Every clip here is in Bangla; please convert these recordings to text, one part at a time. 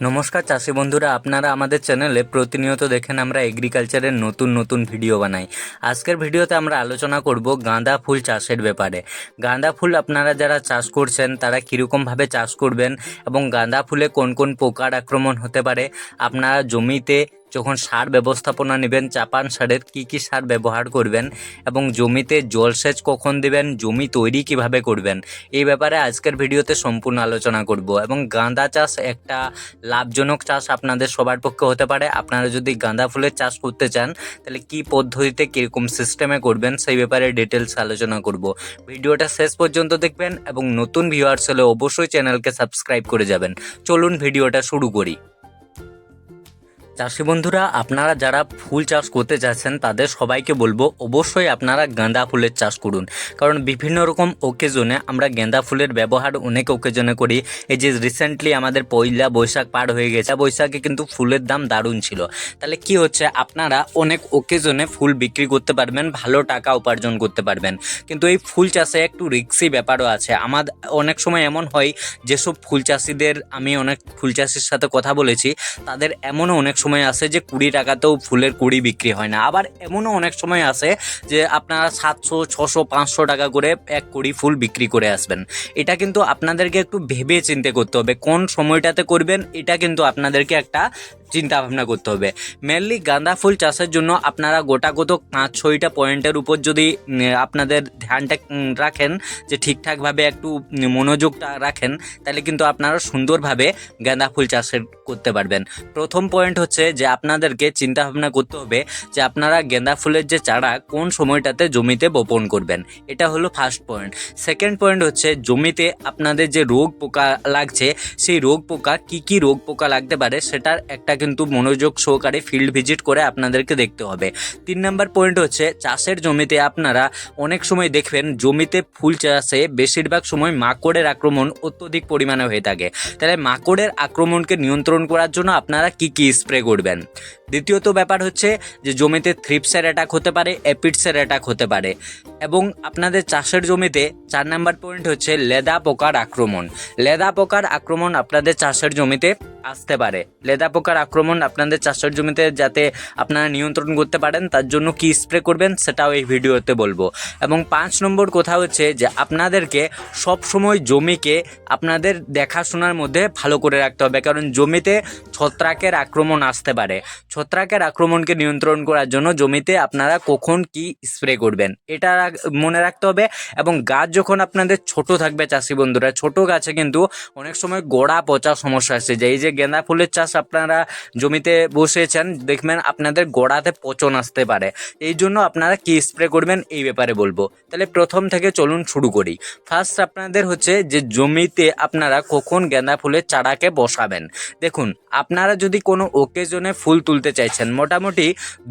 নমস্কার চাষি বন্ধুরা, আপনারা আমাদের চ্যানেলে প্রতিনিয়ত দেখেন আমরা এগ্রিকালচারের নতুন নতুন ভিডিও বানাই। আজকের ভিডিওতে আমরা আলোচনা করব গাঁদা ফুল চাষের ব্যাপারে। গাঁদা ফুল আপনারা যারা চাষ করছেন তারা কীরকমভাবে চাষ করবেন এবং গাঁদা ফুলে কোন কোন পোকার আক্রমণ হতে পারে, আপনারা জমিতে যখন সার ব্যবস্থাপনা নেবেন চাপান সারের কী সার ব্যবহার করবেন এবং জমিতে জলসেচ কখন দেবেন, জমি তৈরি কিভাবে করবেন, এই ব্যাপারে আজকের ভিডিওতে সম্পূর্ণ আলোচনা করব। এবং গাঁদা চাষ একটা লাভজনক চাষ আপনাদের সবার পক্ষে হতে পারে। আপনারা যদি গাঁদা ফুলের চাষ করতে চান তাহলে কী পদ্ধতিতে কীরকম সিস্টেমে করবেন সেই ব্যাপারে ডিটেলস আলোচনা করব। ভিডিওটা শেষ পর্যন্ত দেখবেন এবং নতুন ভিউয়ার্স হলে অবশ্যই চ্যানেলকে সাবস্ক্রাইব করে যাবেন। চলুন ভিডিওটা শুরু করি। চাষি বন্ধুরা, আপনারা যারা ফুল চাষ করতে চাচ্ছেন তাদের সবাইকে বলবো অবশ্যই আপনারা গাঁদা ফুলের চাষ করুন, কারণ বিভিন্ন রকম ওকেজনে আমরা গাঁদা ফুলের ব্যবহার অনেক ওকেজনে করি। এই যে রিসেন্টলি আমাদের পয়লা বৈশাখ পার হয়ে গেছে, বৈশাখে কিন্তু ফুলের দাম দারুণ ছিল। তাহলে কি হচ্ছে, আপনারা অনেক ওকেজনে ফুল বিক্রি করতে পারবেন, ভালো টাকা উপার্জন করতে পারবেন। কিন্তু এই ফুল চাষে একটু রিস্কি ব্যাপারও আছে। আমার অনেক সময় এমন হয় যেসব ফুল চাষিদের, আমি অনেক ফুল চাষির সাথে কথা বলেছি, তাদের এমনও অনেক সময় আসে যে 20 টাকাতেও ফুলের কুড়ি বিক্রি হয় না। আবার এমনও অনেক সময় আসে যে আপনারা 700, 600, 500 টাকা করে এক কুড়ি ফুল বিক্রি করে আসবেন। এটা কিন্তু আপনাদেরকে একটু ভেবে চিন্তে করতে হবে কোন সময়টাতে করবেন, এটা কিন্তু আপনাদেরকে একটা চিন্তা ভাবনা করতে হবে। মেনলি গাঁদা ফুল চাষের জন্য আপনারা গোটাগত 5-6টা পয়েন্টের উপর যদি আপনাদের ধ্যানটা রাখেন, যে ঠিকঠাকভাবে একটু মনোযোগটা রাখেন, তাহলে কিন্তু আপনারা সুন্দরভাবে গাঁদা ফুল চাষের করতে পারবেন। প্রথম পয়েন্ট হচ্ছে যে আপনাদেরকে চিন্তা ভাবনা করতে হবে যে আপনারা গাঁদা ফুলের যে চারা কোন সময়টাতে জমিতে বপন করবেন, এটা হলো ফার্স্ট পয়েন্ট। সেকেন্ড পয়েন্ট হচ্ছে জমিতে আপনাদের যে রোগ পোকা লাগছে, সেই রোগ পোকা কি রোগ পোকা লাগতে পারে সেটার একটা কিন্তু মনোযোগ সহকারে ফিল্ড ভিজিট করে আপনাদেরকে দেখতে হবে। 3 নম্বর পয়েন্ট হচ্ছে চাষের জমিতে আপনারা অনেক সময় দেখবেন জমিতে ফুল চাষে বেশিরভাগ সময় মাকড়ের আক্রমণ অত্যধিক পরিমাণে হয়ে থাকে। তাহলে মাকড়ের আক্রমণকে নিয়ন্ত্রণ করার জন্য আপনারা কি স্প্রে করবেন। দ্বিতীয়ত ব্যাপার হচ্ছে যে জমিতে থ্রিপসের অ্যাটাক হতে পারে, অ্যাপিডসের অ্যাটাক হতে পারে। এবং আপনাদের চাষের জমিতে 4 নম্বর পয়েন্ট হচ্ছে লেদা পোকার আক্রমণ। লেদা পোকার আক্রমণ আপনাদের চাষের জমিতে আসতে পারে। লেদা পোকার আক্রমণ আপনাদের চাষের জমিতে যাতে আপনারা নিয়ন্ত্রণ করতে পারেন তার জন্য কি স্প্রে করবেন সেটাও এই ভিডিওতে বলবো। এবং 5 নম্বর কথা হচ্ছে যে আপনাদেরকে সব সময় জমিকে আপনাদের দেখাশোনার মধ্যে ভালো করে রাখতে হবে, কারণ জমিতে ছত্রাকের আক্রমণ আসতে পারে। ছত্রাকের আক্রমণকে নিয়ন্ত্রণ করার জন্য জমিতে আপনারা কখন কি স্প্রে করবেন এটা মনে রাখতে হবে। এবং গাছ যখন আপনাদের ছোট থাকবে চাষি বন্ধুরা, ছোট গাছে কিন্তু অনেক সময় গোড়া পচা সমস্যা আসে যায়। এই যে গাঁদা ফুলের চাষ আপনারা জমিতে বসেছেন, দেখবেন আপনাদের গোড়াতে পচন আসতে পারে। এই জন্য আপনারা কি স্প্রে করবেন এই ব্যাপারে বলবো। তাহলে প্রথম থেকে চলুন শুরু করি। ফার্স্ট আপনাদের হচ্ছে যে জমিতে আপনারা কখন গাঁদা ফুলের চারাকে বসাবেন। দেখুন, আপনারা যদি কোনো ওকেজনে ফুল তুলতে চাইছেন, মোটামুটি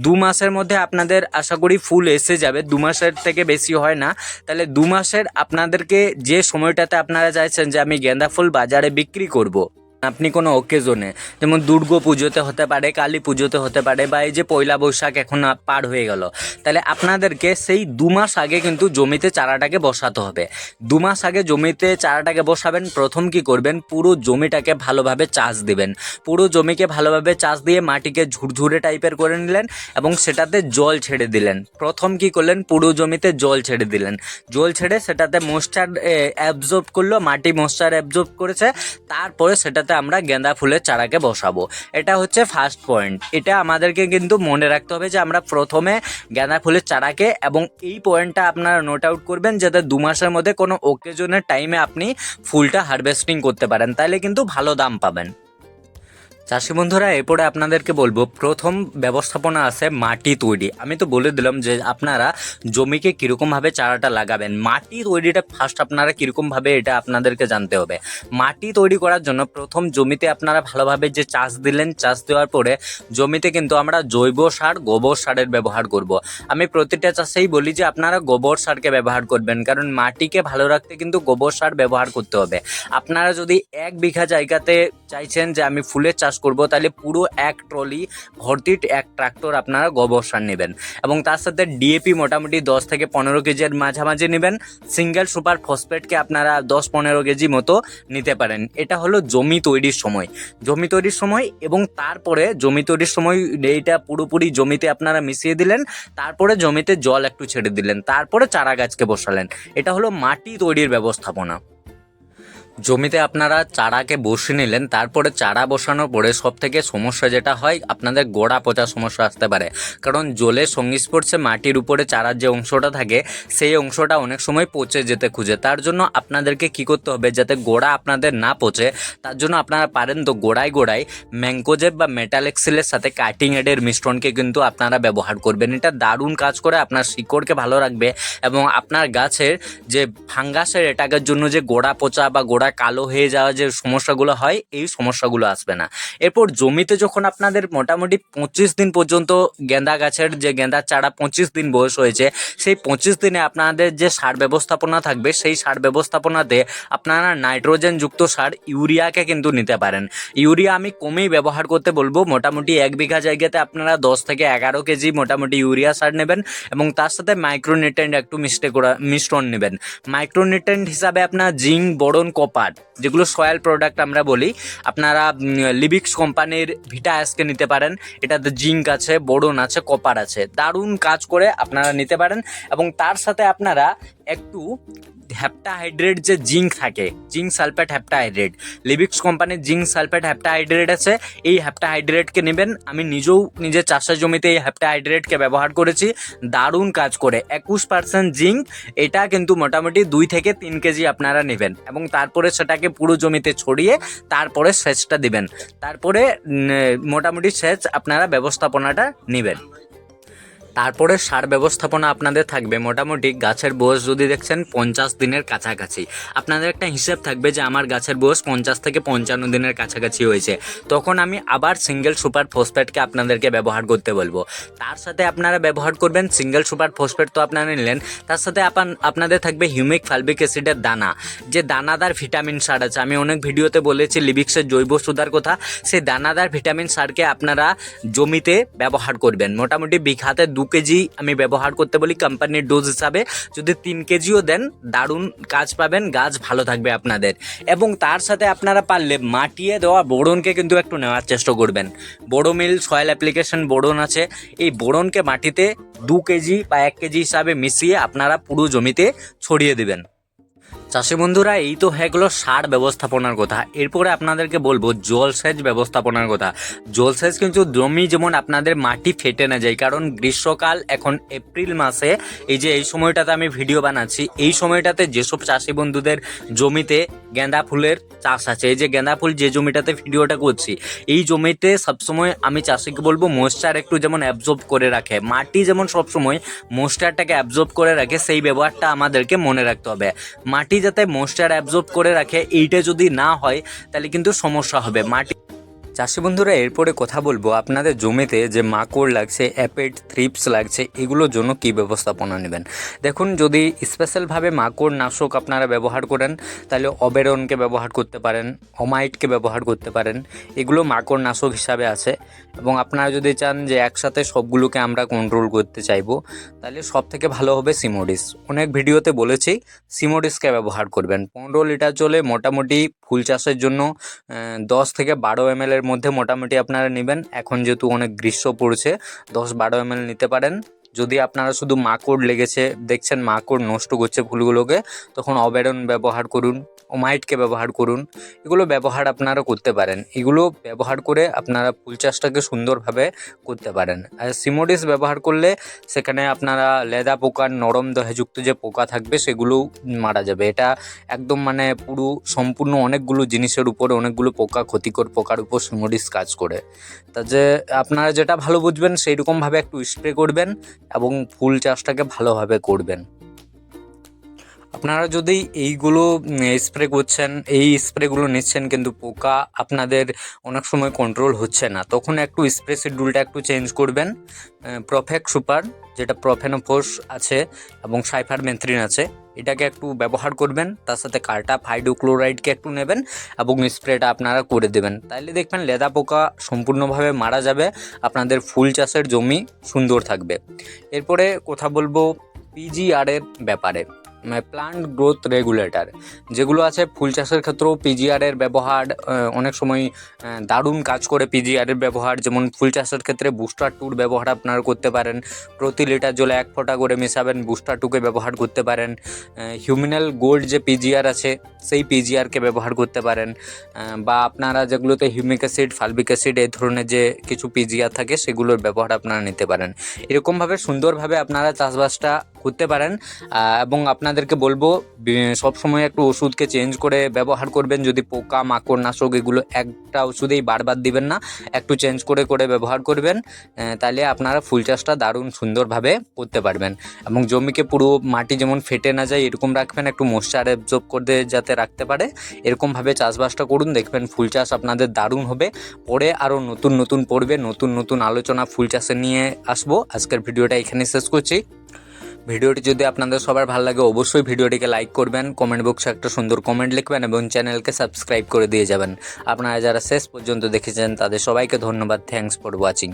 2 মাসের মধ্যে আপনাদের আশা করি ফুল এসে যাবে। 2 মাসের থেকে বেশি হয় না। তাহলে 2 মাসের আপনাদেরকে যে সময়টাতে আপনারা চাইছেন যে আমি গাঁদা ফুল বাজারে বিক্রি করব, আপনি কোনো ওকেজনে, যেমন দুর্গা পুজোতে হতে পারে, কালী পুজোতে হতে পারে, বা এই যে পয়লা বৈশাখ এখন পার হয়ে গেল, তাহলে আপনাদেরকে সেই 2 মাস আগে কিন্তু জমিতে চারাটাকে বসাতে হবে। 2 মাস আগে জমিতে চারাটাকে বসাবেন। প্রথম কি করবেন, পুরো জমিটাকে ভালোভাবে চাষ দিবেন। পুরো জমিকে ভালোভাবে চাষ দিয়ে মাটিকে ঝুরঝুরে টাইপের করে নিলেন এবং সেটাতে জল ছেড়ে দিলেন। প্রথম কি করলেন, পুরো জমিতে জল ছেড়ে দিলেন। জল ছেড়ে সেটাতে ময়েশ্চার অ্যাবজর্ব করলো, মাটি ময়েশ্চার অ্যাবজর্ব করেছে, তারপরে সেটাতে আমরা গাঁদা ফুলের চারাকে বসাবো। এটা হচ্ছে ফার্স্ট পয়েন্ট। এটা আমাদেরকে কিন্তু মনে রাখতে হবে যে আমরা প্রথমে গাঁদা ফুলের চারাকে, এবং এই পয়েন্টটা আপনারা নোট আউট করবেন যাতে 2 মাসের মধ্যে কোনো ওকেজনের টাইমে আপনি ফুলটা হারভেস্টিং করতে পারেন, তাহলে কিন্তু ভালো দাম পাবেন। চাষি বন্ধুরা, এরপরে আপনাদেরকে বলবো প্রথম ব্যবস্থাপনা আছে মাটি তৈরি। আমি তো বলে দিলাম যে আপনারা জমিকে কীরকমভাবে চারাটা লাগাবেন। মাটি তৈরিটা ফার্স্ট আপনারা কীরকমভাবে এটা আপনাদেরকে জানতে হবে। মাটি তৈরি করার জন্য প্রথম জমিতে আপনারা ভালোভাবে যে চাষ দিলেন, চাষ দেওয়ার পরে জমিতে কিন্তু আমরা জৈব সার, গোবর সারের ব্যবহার করব। আমি প্রতিটা চাষেই বলি যে আপনারা গোবর সারকে ব্যবহার করবেন, কারণ মাটিকে ভালো রাখতে কিন্তু গোবর সার ব্যবহার করতে হবে। আপনারা যদি 1 বিঘা জায়গাতে চাইছেন যে আমি ফুলের চাষ চাষ করব, তাহলে পুরো এক ট্রলি ভর্তি এক ট্রাক্টর আপনারা গোবর সার নেবেন। এবং তার সাথে ডিএপি মোটামুটি 10 থেকে 15 কেজির মাঝামাঝি নেবেন। সিঙ্গেল সুপার ফসফেটকে আপনারা 10-15 কেজি মতো নিতে পারেন। এটা হলো জমি তৈরির সময় এবং তারপরে জমি তৈরির সময় এইটা পুরোপুরি জমিতে আপনারা মিশিয়ে দিলেন, তারপরে জমিতে জল একটু ছেড়ে দিলেন, তারপরে চারা গাছকে বসালেন। এটা হলো মাটি তৈরির ব্যবস্থাপনা। জমিতে আপনারা চারাকে বসিয়ে নিলেন, তারপরে চারা বসানোর পরে সব থেকে সমস্যা যেটা হয়, আপনাদের গোড়া পচা সমস্যা আসতে পারে। কারণ জলের সংস্পর্শে মাটির উপরে চারার যে অংশটা থাকে সেই অংশটা অনেক সময় পচে যেতে খুঁজে। তার জন্য আপনাদেরকে কি করতে হবে, যাতে গোড়া আপনাদের না পচে, তার জন্য আপনারা পারেন তো গোড়ায় ম্যাঙ্কোজেব বা মেটালেক্সিলের সাথে কাটিং এডের মিশ্রণকে কিন্তু আপনারা ব্যবহার করবেন। এটা দারুণ কাজ করে, আপনার শিকড়কে ভালো রাখবে এবং আপনার গাছের যে ফাঙ্গাসের অ্যাটাকের জন্য যে গোড়া পচা বা গোড়া কালো হয়ে যাওয়া যে সমস্যাগুলো হয়, এই সমস্যাগুলো আসবে না। এরপর জমিতে যখন আপনাদের মোটামুটি 25 দিন পর্যন্ত গেঁদা গাছের যে গেঁদার চারা 25 দিন বয়স হয়েছে, সেই 25 দিনে আপনাদের যে সার ব্যবস্থাপনা থাকবে, সেই সার ব্যবস্থাপনাতে আপনারা নাইট্রোজেন যুক্ত সার ইউরিয়াকে কিন্তু নিতে পারেন। ইউরিয়া আমি কমেই ব্যবহার করতে বলবো। মোটামুটি 1 বিঘা জায়গাতে আপনারা 10 থেকে 11 কেজি মোটামুটি ইউরিয়া সার নেবেন এবং তার সাথে মাইক্রোনিউট্রিয়েন্ট একটু মিশ্রণ নেবেন। মাইক্রোনিউট্রিয়েন্ট হিসাবে আপনার জিঙ্ক, বোরন, কপার, যেগুলো সয়েল প্রোডাক্ট আমরা বলি, আপনারা লিবিক্স কোম্পানির ভিটা-এসকে নিতে পারেন। এটাতে জিঙ্ক আছে, বোরন আছে, কপার আছে, দারুণ কাজ করে, আপনারা নিতে পারেন। এবং তার সাথে আপনারা একটু হেপ্টাহাইড্রেট যে জিঙ্ক থাকে, জিঙ্ক সালফেট হেপ্টাহাইড্রেট, লিবিক্স কোম্পানির জিঙ্ক সালফেট হেপ্টাহাইড্রেট আছে, এই হেপ্টাহাইড্রেটকে নেবেন। আমি নিজের চাষের জমিতে এই হেপ্টাহাইড্রেটকে ব্যবহার করেছি, দারুণ কাজ করে। 21% জিঙ্ক, এটা কিন্তু মোটামুটি 2 থেকে 3 কেজি আপনারা নেবেন এবং তারপরে সেটাকে পুরো জমিতে ছড়িয়ে তারপরে সেচটা দিবেন। তারপরে মোটামুটি সেচ আপনারা ব্যবস্থাপনাটা নেবেন। তারপরে সার ব্যবস্থাপনা আপনাদের থাকবে মোটামুটি গাছের বয়স যদি দেখছেন 50 দিনের কাছাকাছি, আপনাদের একটা হিসেব থাকবে যে আমার গাছের বয়স 50 থেকে 55 দিনের কাছাকাছি হয়েছে, তখন আমি আবার সিঙ্গেল সুপার ফসফেটকে আপনাদেরকে ব্যবহার করতে বলবো। তার সাথে আপনারা ব্যবহার করবেন সিঙ্গেল সুপার ফসফেট, তো আপনারা নিলেন, তার সাথে আপনাদের থাকবে হিউমিক ফালবিক অ্যাসিডের দানা, যে দানাদার ভিটামিন সার আছে। আমি অনেক ভিডিওতে বলেছি লিবিক্সের জৈব সুধার কথা, সেই দানাদার ভিটামিন সারকে আপনারা জমিতে ব্যবহার করবেন। মোটামুটি বিঘাতে 2 কেজি আমি ব্যবহার করতে বলি কোম্পানির ডোজ হিসাবে। যদি 3 কেজিও দেন, দারুণ কাজ পাবেন, গাছ ভালো থাকবে আপনাদের। এবং তার সাথে আপনারা পারলে মাটিয়ে দেওয়া বোরনকে কিন্তু একটু নেওয়ার চেষ্টা করবেন। বোরোমিল সয়েল অ্যাপ্লিকেশন বোরন আছে, এই বোরনকে মাটিতে 2 কেজি বা 1 কেজি হিসাবে মিশিয়ে আপনারা পুরো জমিতে ছড়িয়ে দেবেন। চাষি বন্ধুরা, এই তো হয়ে গেলো সার ব্যবস্থাপনার কথা। এরপরে আপনাদেরকে বলবো জলসেচ ব্যবস্থাপনার কথা। জলসেচ কিন্তু জমি যেমন আপনাদের মাটি ফেটে না যায়, কারণ গ্রীষ্মকাল এখন এপ্রিল মাসে, এই সময়টাতে আমি ভিডিও বানাচ্ছি, এই সময়টাতে যেসব চাষি বন্ধুদের জমিতে গেঁদা ফুলের চাষ আছে, এই যে গেঁদা ফুল যে জমিটাতে ভিডিওটা করছি, এই জমিতে সবসময় আমি চাষিকে বলবো ময়েশ্চার একটু যেমন অ্যাবজর্ব করে রাখে, মাটি যেমন সবসময় ময়েশ্চারটাকে অ্যাবজর্ব করে রাখে, সেই ব্যবহারটা আমাদেরকে মনে রাখতে হবে। মাটি যাতে ময়েশ্চার অ্যাবজর্ব করে রাখে, এইটা যদি না হয় তাহলে কিন্তু সমস্যা হবে। মাটি চাষি বন্ধুরা, এরপরে কথা বলবো আপনাদের জমিতে যে মাকড় লাগছে, অ্যাপেড, থ্রিপস লাগছে, এগুলোর জন্য কী ব্যবস্থাপনা নেবেন। দেখুন, যদি স্পেশালভাবে মাকড় নাশক আপনারা ব্যবহার করেন, তাহলে অবেরনকে ব্যবহার করতে পারেন, অমাইটকে ব্যবহার করতে পারেন, এগুলো মাকড় নাশক হিসাবে আছে। এবং আপনারা যদি চান যে একসাথে সবগুলোকে আমরা কন্ট্রোল করতে চাইবো, তাহলে সব থেকে ভালো হবে সিমোডিস। অনেক ভিডিওতে বলেছি সিমোডিসকে ব্যবহার করবেন। 15 লিটার জলে মোটামুটি ফুল চাষের জন্য 10 থেকে 12 ml এর মধ্যে মোটামুটি আপনারা নেবেন। এখন যেহেতু অনেক গ্রীষ্ম পড়ছে, 10-12 ml নিতে পারেন। যদি আপনারা শুধু মাকড় লেগেছে, দেখছেন মাকড় নষ্ট করছে ফুলগুলোকে, তখন অবেরন ব্যবহার করুন, ওমাইটকে ব্যবহার করুন, এগুলো ব্যবহার আপনারা করতে পারেন। এগুলো ব্যবহার করে আপনারা ফুল চাষটাকে সুন্দরভাবে করতে পারেন। আর সিমোডিস ব্যবহার করলে সেখানে আপনারা লেদা পোকার নরম দহেযুক্ত যে পোকা থাকবে সেগুলো মারা যাবে। এটা একদম মানে পুরো সম্পূর্ণ অনেকগুলো জিনিসের উপরে, অনেকগুলো পোকা, ক্ষতিকর পোকার উপর সিমোডিস কাজ করে। তা যে আপনারা যেটা ভালো বুঝবেন সেই রকমভাবে একটু স্প্রে করবেন এবং ফুল চাষটাকে ভালোভাবে করবেন। আপনারা যদি এইগুলো স্প্রে করছেন, এই স্প্রেগুলো নিচ্ছেন, কিন্তু পোকা আপনাদের অনেক সময় কন্ট্রোল হচ্ছে না, তখন একটু স্প্রে শিডিউলটা একটু চেঞ্জ করবেন। প্রফেক্ট সুপার, যেটা প্রফেনোফোস আছে এবং সাইফারমেথ্রিন আছে, এটাকে একটু ব্যবহার করবেন, তার সাথে কার্টাপ হাইড্রোক্লোরাইডকে একটু নেবেন এবং স্প্রেটা আপনারা করে দেবেন। তাইলে দেখবেন লেদা পোকা সম্পূর্ণভাবে মারা যাবে, আপনাদের ফুল চাষের জমি সুন্দর থাকবে। এরপরে কথা বলবো পিজিআরের ব্যাপারে, প্লান্ট গ্রোথ রেগুলেটর যেগুলো আছে ফুল চাষের ক্ষেত্রেও পিজিআরের ব্যবহার অনেক সময় দারুণ কাজ করে। পিজিআরের ব্যবহার যেমন ফুল চাষের ক্ষেত্রে বুস্টার টুর ব্যবহার আপনারা করতে পারেন, প্রতি লিটার জলে 1 ফোঁটা করে মেশাবেন, বুস্টার টুকে ব্যবহার করতে পারেন। হিউমিনাল গোল্ড যে পিজিআর আছে সেই পিজিআরকে ব্যবহার করতে পারেন, বা আপনারা যেগুলোতে হিউমিক অ্যাসিড, ফালবিক অ্যাসিড এই ধরনের যে কিছু পিজিআর থাকে সেগুলোর ব্যবহার আপনারা নিতে পারেন। এরকমভাবে সুন্দরভাবে আপনারা চাষবাসটা করতে পারেন। এবং আপনাদেরকে বলবো সবসময় একটু ওষুধকে চেঞ্জ করে ব্যবহার করবেন। যদি পোকা মাকড় নাশক এগুলো একটা ওষুধেই বারবার দিবেন না, একটু চেঞ্জ করে করে ব্যবহার করবেন, তাহলে আপনারা ফুল চাষটা দারুণ সুন্দরভাবে করতে পারবেন। এবং জমিকে পুরো মাটি যেমন ফেটে না যায় এরকম রাখবেন, একটু ময়েশ্চার অ্যাবজর্ব করতে যাতে রাখতে পারে, এরকমভাবে চাষবাসটা করুন, দেখবেন ফুল চাষ আপনাদের দারুণ হবে। পরে আরও নতুন নতুন পড়বে, নতুন নতুন আলোচনা ফুল চাষে নিয়ে আসবো। আজকের ভিডিওটা এখানে শেষ করছি। ভিডিওটি যদি আপনাদের সবার ভালো লাগে অবশ্যই ভিডিওটিকে লাইক করবেন, কমেন্ট বক্সে একটা সুন্দর কমেন্ট লিখবেন এবং চ্যানেলকে সাবস্ক্রাইব করে দিয়ে যাবেন। আপনারা যারা শেষ পর্যন্ত দেখেছেন তাদের সবাইকে ধন্যবাদ। Thanks for watching.